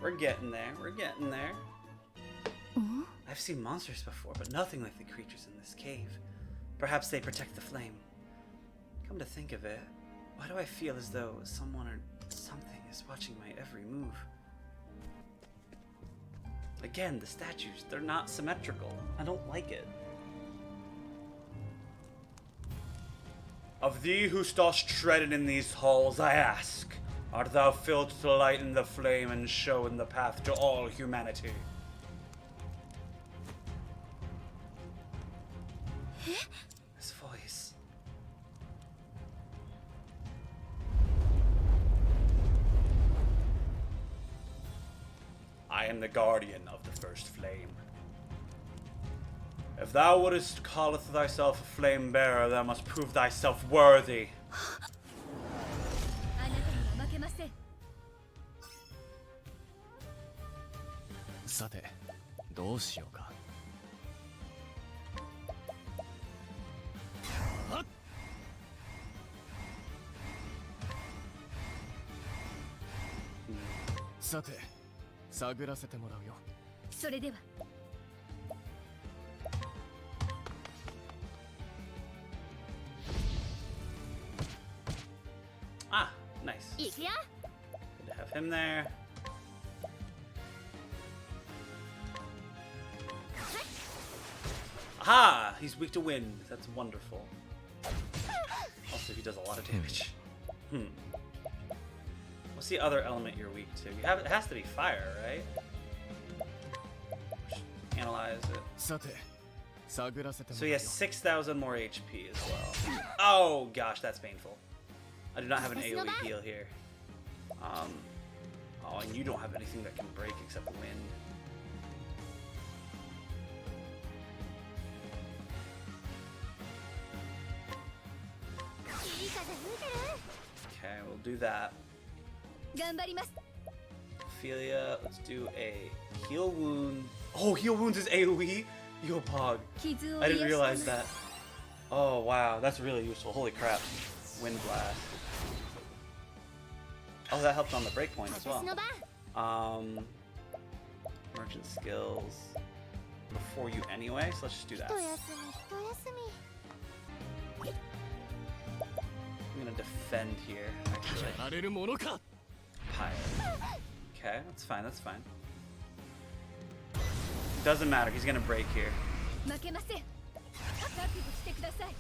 We're getting there. We're getting there. I've seen monsters before, but nothing like the creatures in this cave. Perhaps they protect the flame. Come to think of it, why do I feel as though someone or something is watching my every move? Again, the statues, they're not symmetrical. I don't like it. Of thee who dost tread in these halls, I ask, art thou filled to lighten the flame and show in the path to all humanity? His voice. I am the guardian of the first flame. If thou wouldst calleth thyself a flame bearer, thou must prove thyself worthy. あなたには負けませんさて、どうしようか。 さて、探らせてもらうよ。それでは Ah, nice. 行くよ Good to have him there. Aha! He's weak to wind. That's wonderful. Also, he does a lot of damage. What's the other element you're weak to? You have, it has to be fire, right? Analyze it. さて、探らせても So ら he うよ。 has 6,000 more HP as well. Oh gosh, that's painful. I do not have an AoE heal here. Oh, and you don't have anything that can break except wind. Okay, we'll do that. 頑張ります Ophelia, let's do a heal wound. Oh, heal wounds is AoE? Yo, Pog. 傷を I 癒 didn't して realize that. Oh, wow, that's really useful. Holy crap. Wind blast. Oh, that helped on the break point as 私 well. の番 Merchant skills before you anyway, so let's just do that. 一休み一休み I'm gonna defend here, actually. やられるものか Pilot. Okay, that's fine, that's fine. Doesn't matter, he's gonna break here. 負けません覚悟してください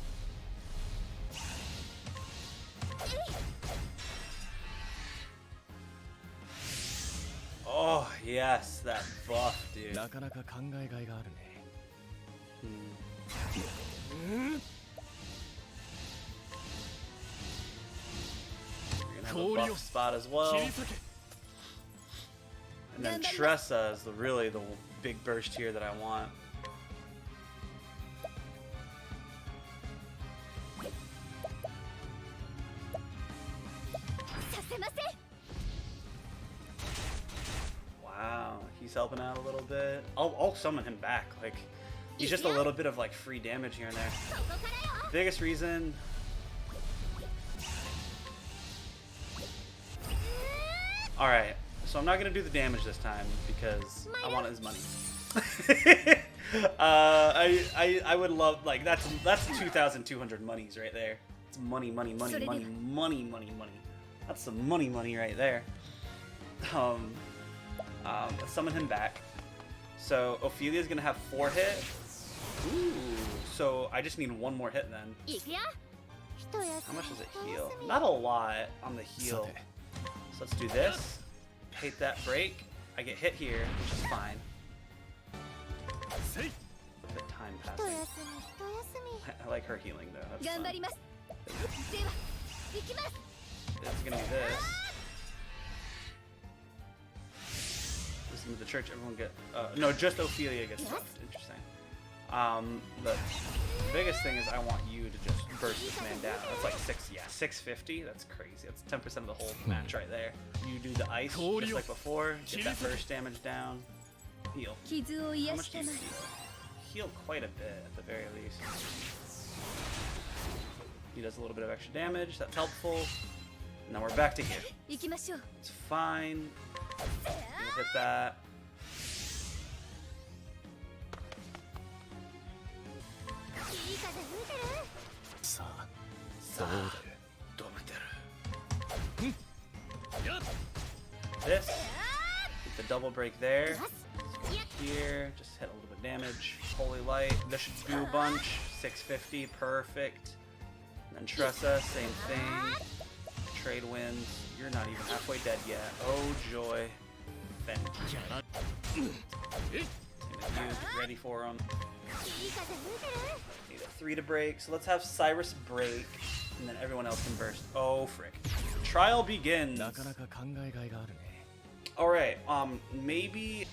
Oh, yes, that buff, dude. なかなか考えがいがあるね You're gonna have a buff spot as well. 切り裂け And then Tressa is really the big burst here that I want. Wow, he's helping out a little bit. I'll summon him back. Like, he's just a little bit of like free damage here and there. Biggest reason. All right, so I'm not gonna do the damage this time because I want his money. I would love, like, that's 2,200 monies right there. It's money. That's some money right there. Summon him back. So Ophelia's gonna have 4 hit. Ooh, so I just need 1 more hit then. いくよ How much does it heal? Not a lot on the heal. So let's do this. Hate that break. I get hit here, which is fine. せい The time 一休 passing. み一休み I like her healing though. That's 頑張 fun. りますでは行きます It's gonna be this. Listen to the church. Everyone get. No, just Ophelia gets buffed. Interesting. The biggest thing is I want you to just burst this man down. That's like 650. That's crazy. That's 10% of the whole match right there. You do the ice just like before. Get that burst damage down. Heal. 傷を How 癒 much し do て you ます heal? Heal quite a bit at the very least. He does a little bit of extra damage. That's helpful. Now we're back to here. 行きましょう It's fine. We'll hit that. いい風吹いてるさあどうだ Dometer. This. Get the double break there. Here. Just hit a little bit of damage. Holy Light. This should do a bunch. 650. Perfect. And then Tressa. Same thing. Trade wins. You're not even halfway dead yet. Oh joy. Fend. Same with you. Get ready for him. いい風吹いてる Need a 3 to break. So let's have Cyrus break. And then everyone else can burst. Oh frick. Trial begins. なかなか考えがいがあるね Alright, maybe.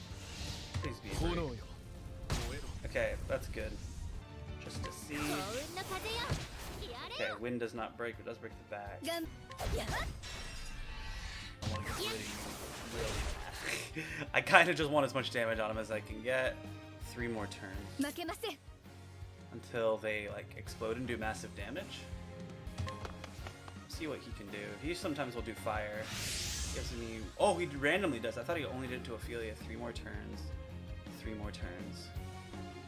Please be a 炎 break. よ燃えろ Okay, that's good. Just to see. 幸運の風よやれ Okay, よ wind does not break, but does break the back. がんやっ I want to get really bad. I kind of just want as much damage on him as I can get. 3 more turns 負けません until they like explode and do massive damage. See what he can do. He sometimes will do fire. Gives me. Oh, he randomly does. I thought he only did it to Ophelia. 3 more turns. 3 more turns.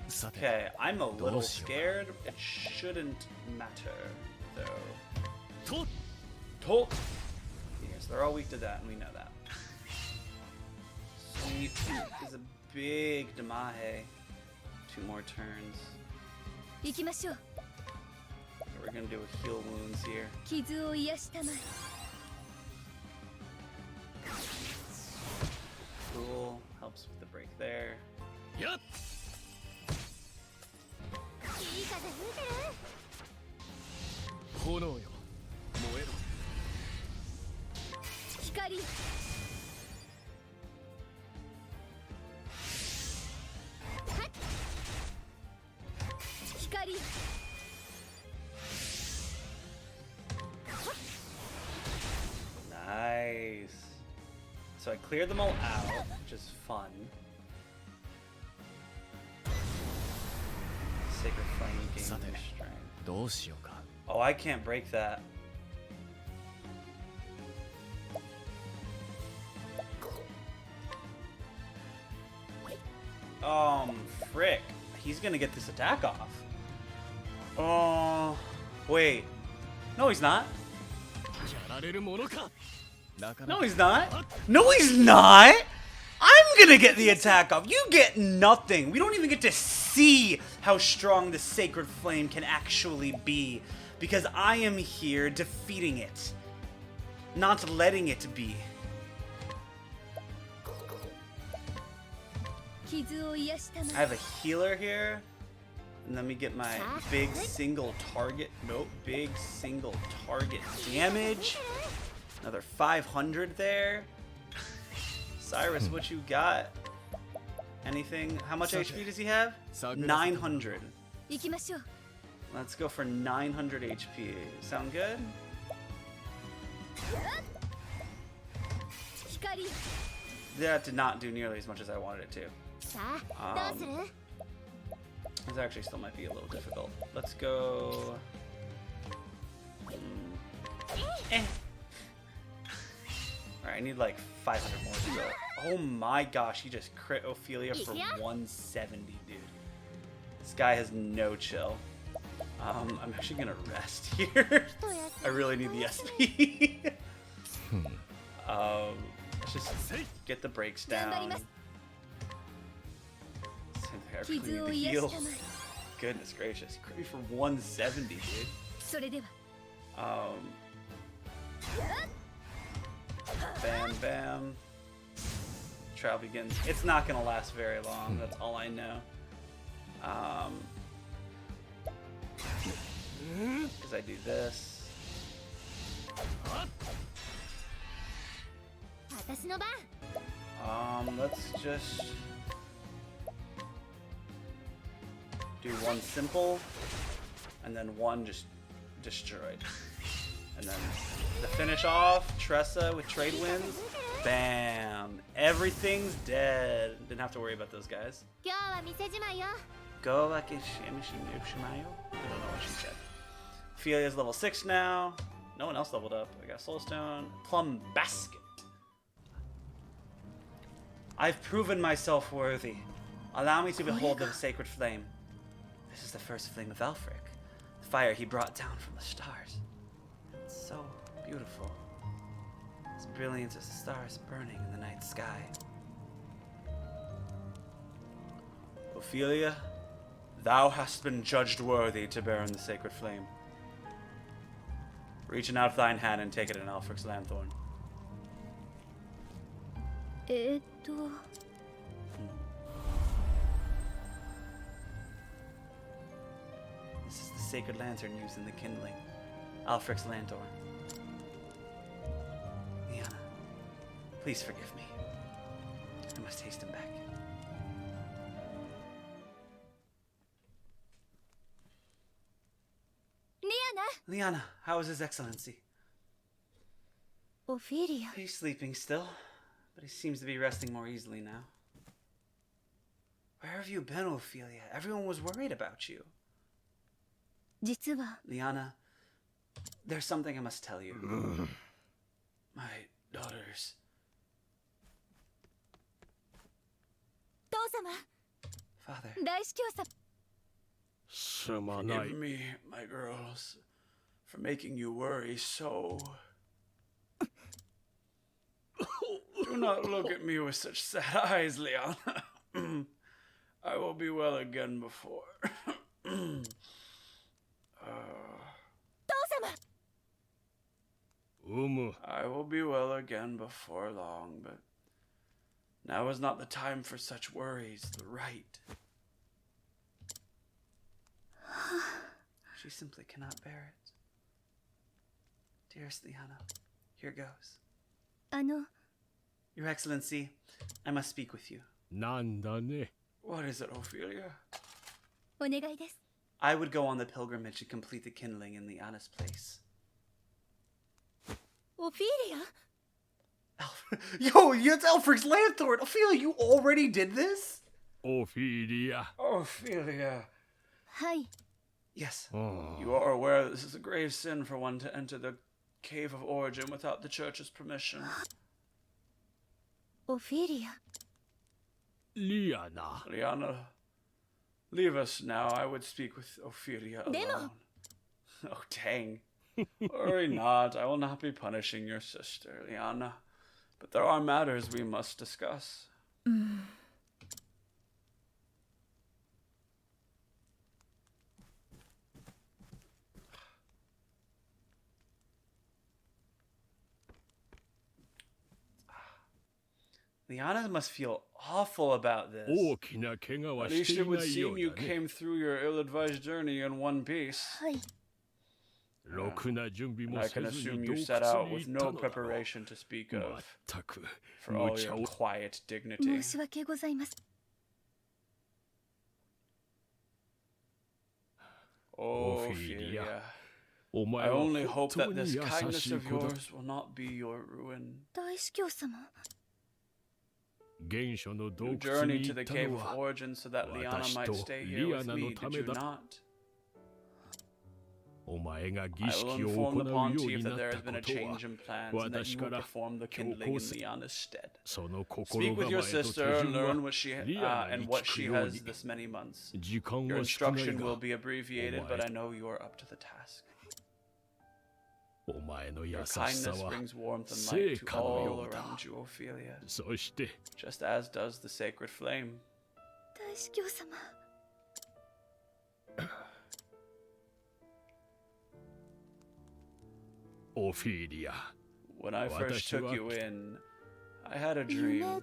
さて Okay, I'm a little どうしよう scared. It shouldn't matter, though. と Tolt! Yes, they're all weak to that, and we know that. Sweet is a big Damahe. 2 more turns. 行きましょう We're gonna do a heal wounds here. 傷を癒したまえ Cool. Helps with the break there. やっいい風吹いてる炎よ燃えろ光光 光 Nice. So I cleared them all out, which is fun. Sacred Flame gains Sate. strength. どうしようか Oh, I can't break that. Frick. He's gonna get this attack off. Oh, wait. No, he's not. やられるものかなかな No, か he's not. No, he's not. I'm gonna get the attack off. You get nothing. We don't even get to see how strong the Sacred Flame can actually be because I am here defeating it, not letting it be. 傷を癒したま I have a healer here. And let me get my big single target. Nope, big single target damage. Another 500 there. Cyrus, what you got? Anything? How much HP does he have? 900. 行きましょう Let's go for 900 HP. Sound good? 光 That did not do nearly as much as I wanted it to. さあどうする This actually still might be a little difficult. Let's go. Eh. Alright, I need like 500 more to go. Oh my gosh, he just crit Ophelia for 170, dude. This guy has no chill. I'm actually gonna rest here. I really need the SP. Let's just get the breaks down. I really need the heal. Goodness gracious, crit me for 170, dude. それでは Bam, bam. Trial begins. It's not gonna last very long. That's all I know. Because I do this. 私の番 Let's just do one simple, and then one just destroyed. And then to finish off, Tressa with trade wins. Bam! Everything's dead. Didn't have to worry about those guys. 今日は店じまいよ Go back in Shimayo. I don't know what she said. Ophelia's level 6 now. No one else leveled up. I got Soul Stone. Plum Basket. I've proven myself worthy. Allow me to behold the sacred flame. This is the first flame of Alfric, the fire he brought down from the stars. It's so beautiful. As brilliant as the stars burning in the night sky. Ophelia, thou hast been judged worthy to bear in the sacred flame. Reaching out thine hand and take it in Alfric's lanthorn. 'This is the sacred lantern used in the kindling. Alfric's lanthorn. Liana, please forgive me. I must hasten back. Liana, how is His Excellency? オフィリア He's sleeping still, but he seems to be resting more easily now. Where have you been, Ophelia? Everyone was worried about you. 実は Liana, there's something I must tell you. My daughters. 父様 Father, 大司教様すまない forgive me, my girls, for making you worry so. Do not look at me with such sad eyes, Liana. I will be well again before. 父様 I will be well again before long, but now is not the time for such worries, the right. She simply cannot bear it. Dearest Liana, here goes. Your Excellency, I must speak with you. なんだね。 What is it, Ophelia? お願いです。 I would go on the pilgrimage to complete the kindling in Liana's place. オフィリア Yo, it's Elfric's Lanthorn! Ophelia, you already did this? オフィリア。 Ophelia. はい。 Yes. Oh. You are aware that this is a grave sin for one to enter the Cave of Origin without the Church's permission. オフィリア。リアナ。 Liana, leave us now. I would speak with Ophelia alone. Demo. Oh, dang. Worry not. I will not be punishing your sister, Liana. But there are matters we must discuss. Liana must feel awful about this. 大きな怪我は At し least て it い would ないよ seem う you だね。 came through your ill-advised journey in one piece. はい。ろくな準備も I せ can ず assume に you 洞 set 窟 out に with 行った no のだろう。 preparation to speak ま of, ったく for 無 all 茶 your を quiet dignity. 申し訳ございません。 Ophelia. お I 前は only 本 hope 当 that に this 優 kindness しい of 子だ。 yours will not be your ruin. 大司教様。原初の洞 You 窟 journeyed に to 行 the った cave の of は origin so that Liana 私 might と stay here with リアナの me, た did め you だ。 not? お前が儀 I will 式を inform 行 the うよう pontiff にな that っ there た has こ been a とは change in plans and that 私 you か will ら perform the 強 kindling 行 in す Liana's stead. その心 Speak 構 with え your と手 sister 順 and は learn what she リアナ and に what 聞く she よう has に this many months. 時間 Your は少ない instruction が will be abbreviated, but I know you are up to the task. お前の優 Your しさ kindness は brings warmth and 成 light to 果の all ようだ。 around you, Ophelia, そして just as does the sacred flame. 大司教様。オフィリア When I first took 私は you in, I had a dream.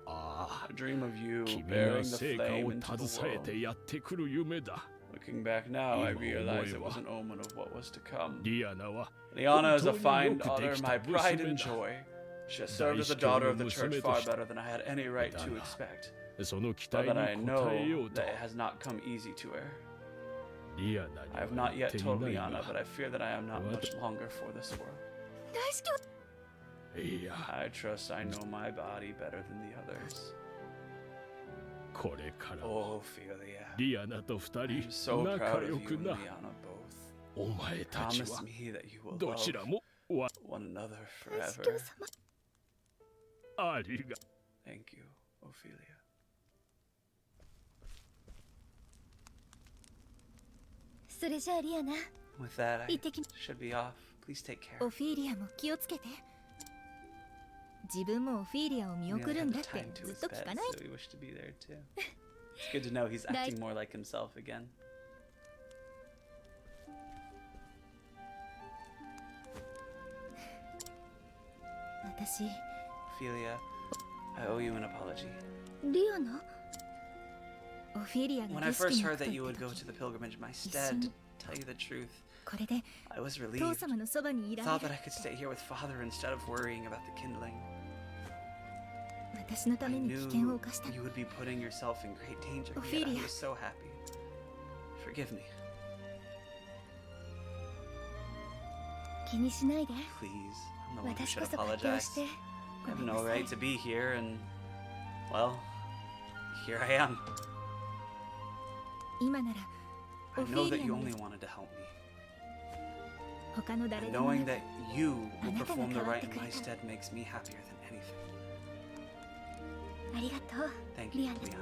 ああ A dream of you 君が bearing the 成果 flame を into the 携え world. てやってくる夢だ。 Looking back now, I 今 realize it 思えば was an omen of what was to come. リアナは Liana is a 本当に fine よくで daughter, き my た pride 娘 and だ。 joy. She has served as a 大司教 daughter の of the 娘 church と far して better than I had any right だ to が expect. その期 But 待 that I に know 応えよう that と it has not come easy to her. リアナ I have には not 言っ yet てい told ない Liana, が but I fear that I am not much longer for this world. 大司教。いや I trust I know my body better than the others. これから Oh, Ophelia. リアナと二 I'm 人 so 仲 proud 良 of you く and な。 Liana both. お前たち Promise は me that you will ど love ちらもわ one another 大司教 forever. 様。ありが Thank you, Ophelia. それじゃあリアナ。 With that, I 行ってき。 should be off. Please take care. オフィリアも気をつけて。自分もオフィリアを見 He 送 only るん had だ the って time to ずっ his と bed, 聞かない。 so he wished to be there too. It's good to know he's acting more like himself again. 私、 Ophelia, I owe you an apology. リアナオフィリア When が I 儀式 first に行 heard くと that 言 you っ would た go 時 to the pilgrimage in my 一 stead, 緒に to tell you the truth, これで I was 父 relieved. 様のそばにいられ Thought る that I could stay here with father instead of worrying about the kindling. 私のた I めに危 knew 険を冒した you would be putting yourself in great danger, yet I Ophelia. was so happy. Forgive me, 気にしないで please. I'm the one who 私 should こそ勝手を apologize. して I ご have めんな no さい right to be here, and, well, here I am. 今なら I オフ know ィ that リア you な only ら wanted to help me. 他の誰 And でも knowing な that you will あなたが perform the 代わっ right て in くれ my た stead makes me happier than anything. ありがとう Thank you, リアナ Liana.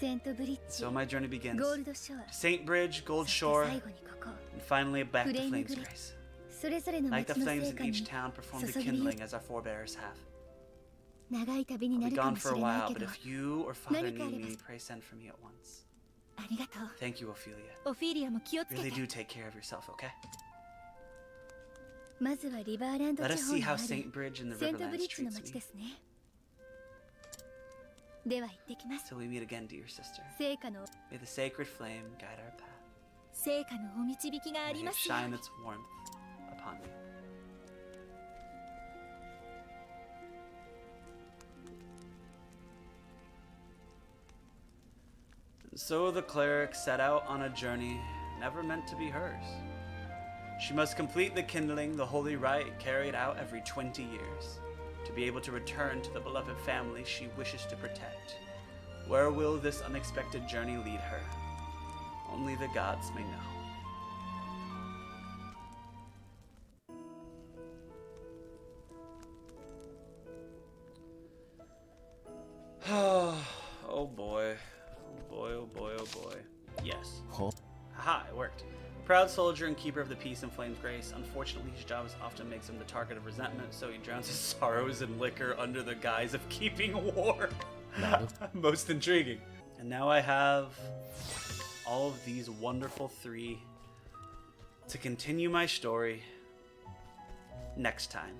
セントブリッジ So my journey begins. ゴールドショア Saint Bridge, Gold そして Shore, 最後にここ and finally back to Flame Flames Grid. Grace. それぞれの Like 町 the の flames 聖 in 火に each town perform the 注ぎ入れ kindling as our forebears have. 長い旅に I'll な be るか gone もし for a れない while, け but ど if you or Father 何かあれ need ば me, pray send for me at once. ありがとう Thank you, Ophelia. オフィリアも気をつけ Really て do take care of yourself, okay? まずはリバーランド Let 地 us 方 see にあ how る Saint Bridge and the セントブ Riverlands リッジの treats 町 me. ですねでは行ってきます Till we meet again, dear sister. 聖火の May the sacred flame guide our path. 成果のお導きがあり May ま it すよう shine に its warmth upon me. So the cleric set out on a journey never meant to be hers. She must complete the kindling, the holy rite carried out every 20 years, to be able to return to the beloved family she wishes to protect. Where will this unexpected journey lead her? Only the gods may know. Oh boy. Oh boy, oh boy, oh boy. Yes. Huh? Haha, it worked. Proud soldier and keeper of the peace and flames grace. Unfortunately, his job often makes him the target of resentment, so he drowns his sorrows in liquor under the guise of keeping war. Most intriguing. And now I have all of these wonderful 3 to continue my story next time.